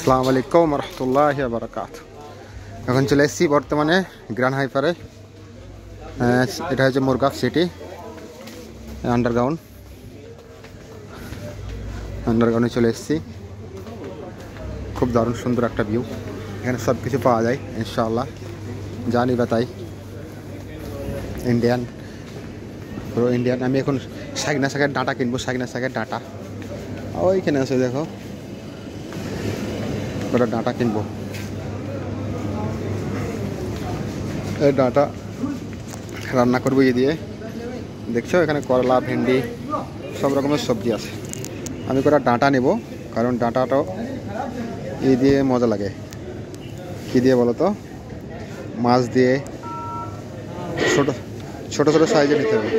আসসালামু আলাইকুম রহমতুল্লাহি ওয়া বারাকাতুহু। এখন চলে এসেছি বর্তমানে গ্র্যান্ড হাইপারে। এটা হচ্ছে মুরগাব সিটি আন্ডারগ্রাউন্ডে চলে এসেছি। খুব দারুণ সুন্দর একটা ভিউ, এখানে সব কিছু পাওয়া যায় ইনশাআল্লাহ। জানি বা তাই ইন্ডিয়ান, পুরো ইন্ডিয়ান। আমি এখন শাগনা শাকের ডাঁটা কিনবো, শাগনা শাকের ডাঁটা ওইখানে আছে, দেখো ওটা ডাঁটা কিনবো। এই ডাঁটা রান্না করবো এই দিয়ে। দেখছো এখানে করলা, ভেন্ডি, সব রকমের সবজি আছে। আমি কটা ডাঁটা নেব, কারণ ডাঁটাটাও এই দিয়ে মজা লাগে। কী দিয়ে বলো তো? মাছ দিয়ে ছোটো ছোটো ছোটো সাইজে নিতে হবে,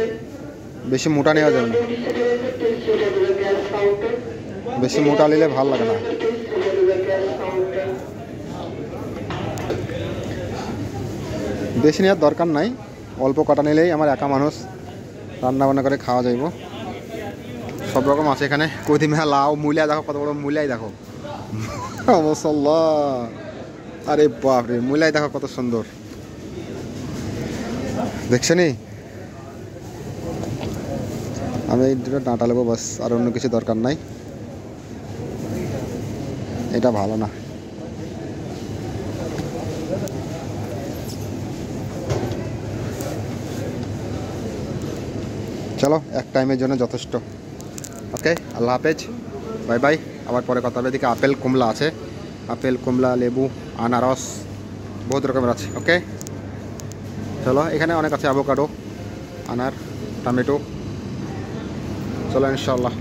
বেশি মোটা নেওয়া যাবে না। বেশি মোটা নিলে ভালো লাগে না। বেশি নেওয়ার দরকার নাই, অল্প কটা নিলেই আমার একা মানুষ রান্না বান্না করে খাওয়া যাইব। সব রকম আছে এখানে। কদিমা, লাউ, মূলা, দেখো কত বড় মূলাই, দেখো মাশাআল্লাহ। আরে বাপরে, মূলাই দেখো কত সুন্দর, দেখছো নি? আমি এই দুটো ডাঁটা নেবো বাস, আর অন্য কিছু দরকার নাই। এটা ভালো না। চলো, এক টাইমের জন্য যথেষ্ট। ওকে, আল্লাহ হাফেজ, বাই বাই। আবার পরে কথা হবে। এদিকে আপেল কমলা আছে, আপেল, কমলা, লেবু, আনারস, বহুত রকমের আছে। ওকে চলো, এখানে অনেক আছে, অ্যাভোকাডো, আনার, টমেটো। চলো ইনশাআল্লাহ।